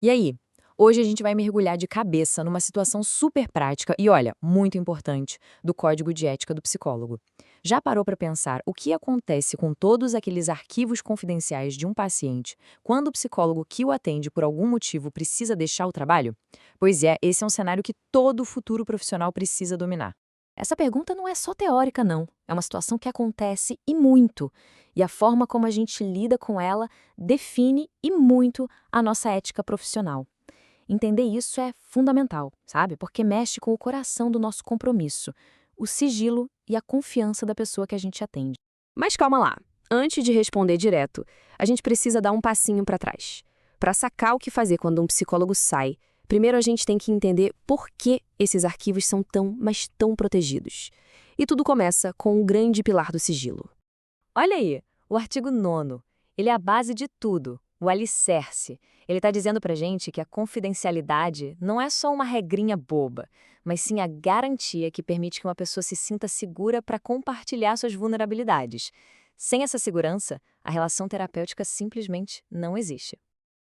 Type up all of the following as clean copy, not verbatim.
E aí? Hoje a gente vai mergulhar de cabeça numa situação super prática e, olha, muito importante, do Código de Ética do Psicólogo. Já parou para pensar o que acontece com todos aqueles arquivos confidenciais de um paciente quando o psicólogo que o atende por algum motivo precisa deixar o trabalho? Pois é, esse é um cenário que todo futuro profissional precisa dominar. Essa pergunta não é só teórica, não. É uma situação que acontece e muito. E a forma como a gente lida com ela define e muito a nossa ética profissional. Entender isso é fundamental, sabe? Porque mexe com o coração do nosso compromisso, o sigilo e a confiança da pessoa que a gente atende. Mas calma lá. Antes de responder direto, a gente precisa dar um passinho para trás. Para sacar o que fazer quando um psicólogo sai, primeiro a gente tem que entender por que esses arquivos são tão, mas tão protegidos. E tudo começa com um grande pilar do sigilo. Olha aí, o artigo 9º. Ele é a base de tudo, o alicerce. Ele está dizendo para gente que a confidencialidade não é só uma regrinha boba, mas sim a garantia que permite que uma pessoa se sinta segura para compartilhar suas vulnerabilidades. Sem essa segurança, a relação terapêutica simplesmente não existe.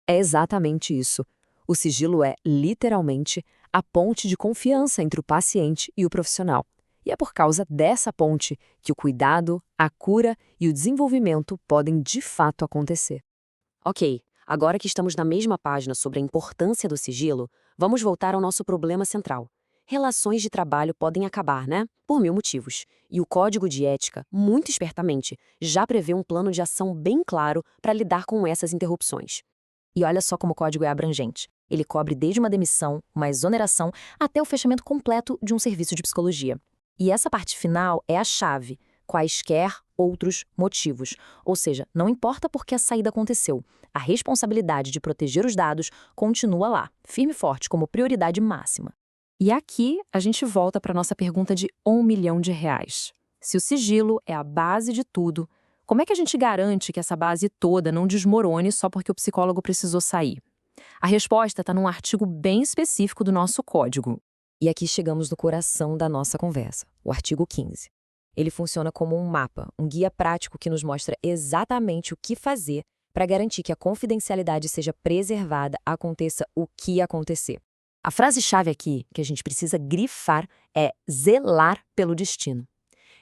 É exatamente isso. O sigilo é, literalmente, a ponte de confiança entre o paciente e o profissional. E é por causa dessa ponte que o cuidado, a cura e o desenvolvimento podem de fato acontecer. Ok, agora que estamos na mesma página sobre a importância do sigilo, vamos voltar ao nosso problema central. Relações de trabalho podem acabar, né? Por mil motivos. E o Código de Ética, muito espertamente, já prevê um plano de ação bem claro para lidar com essas interrupções. E olha só como o código é abrangente. Ele cobre desde uma demissão, uma exoneração, até o fechamento completo de um serviço de psicologia. E essa parte final é a chave, quaisquer outros motivos. Ou seja, não importa por que a saída aconteceu, a responsabilidade de proteger os dados continua lá, firme e forte, como prioridade máxima. E aqui a gente volta para a nossa pergunta de R$ 1 milhão. Se o sigilo é a base de tudo, como é que a gente garante que essa base toda não desmorone só porque o psicólogo precisou sair? A resposta está num artigo bem específico do nosso código. E aqui chegamos no coração da nossa conversa, o artigo 15. Ele funciona como um mapa, um guia prático que nos mostra exatamente o que fazer para garantir que a confidencialidade seja preservada, aconteça o que acontecer. A frase-chave aqui, que a gente precisa grifar, é zelar pelo destino.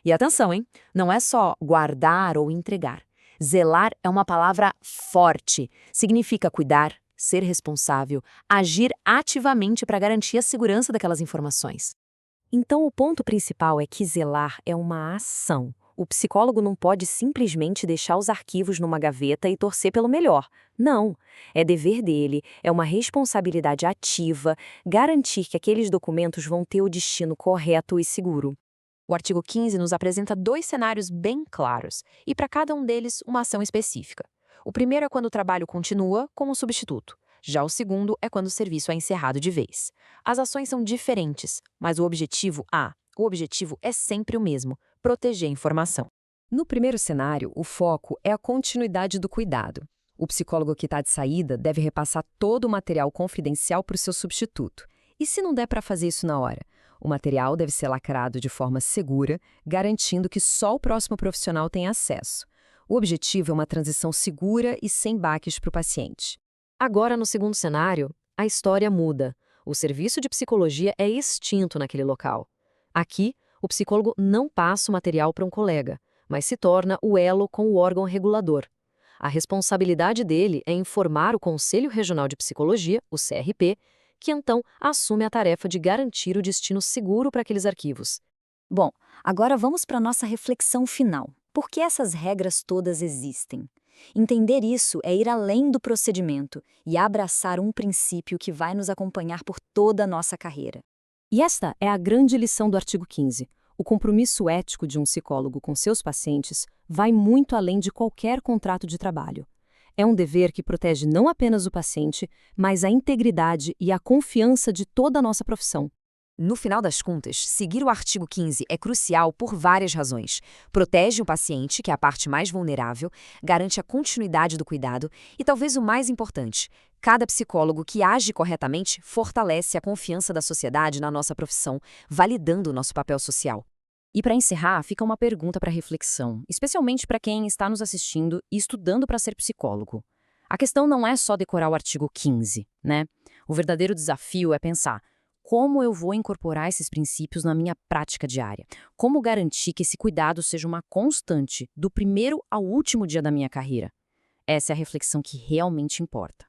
E atenção, hein? Não é só guardar ou entregar. Zelar é uma palavra forte. Significa cuidar, ser responsável, agir ativamente para garantir a segurança daquelas informações. Então, o ponto principal é que zelar é uma ação. O psicólogo não pode simplesmente deixar os arquivos numa gaveta e torcer pelo melhor. Não. É dever dele, é uma responsabilidade ativa, garantir que aqueles documentos vão ter o destino correto e seguro. O artigo 15 nos apresenta dois cenários bem claros, e para cada um deles, uma ação específica. O primeiro é quando o trabalho continua como substituto. Já o segundo é quando o serviço é encerrado de vez. As ações são diferentes, mas o objetivo é sempre o mesmo: proteger a informação. No primeiro cenário, o foco é a continuidade do cuidado. O psicólogo que está de saída deve repassar todo o material confidencial para o seu substituto. E se não der para fazer isso na hora? O material deve ser lacrado de forma segura, garantindo que só o próximo profissional tenha acesso. O objetivo é uma transição segura e sem baques para o paciente. Agora, no segundo cenário, a história muda. O serviço de psicologia é extinto naquele local. Aqui, o psicólogo não passa o material para um colega, mas se torna o elo com o órgão regulador. A responsabilidade dele é informar o Conselho Regional de Psicologia, o CRP, que então assume a tarefa de garantir o destino seguro para aqueles arquivos. Bom, agora vamos para a nossa reflexão final. Por que essas regras todas existem? Entender isso é ir além do procedimento e abraçar um princípio que vai nos acompanhar por toda a nossa carreira. E esta é a grande lição do artigo 15. O compromisso ético de um psicólogo com seus pacientes vai muito além de qualquer contrato de trabalho. É um dever que protege não apenas o paciente, mas a integridade e a confiança de toda a nossa profissão. No final das contas, seguir o artigo 15 é crucial por várias razões. Protege o paciente, que é a parte mais vulnerável, garante a continuidade do cuidado e, talvez o mais importante, cada psicólogo que age corretamente fortalece a confiança da sociedade na nossa profissão, validando o nosso papel social. E para encerrar, fica uma pergunta para reflexão, especialmente para quem está nos assistindo e estudando para ser psicólogo. A questão não é só decorar o artigo 15, né? O verdadeiro desafio é pensar como eu vou incorporar esses princípios na minha prática diária. Como garantir que esse cuidado seja uma constante do primeiro ao último dia da minha carreira? Essa é a reflexão que realmente importa.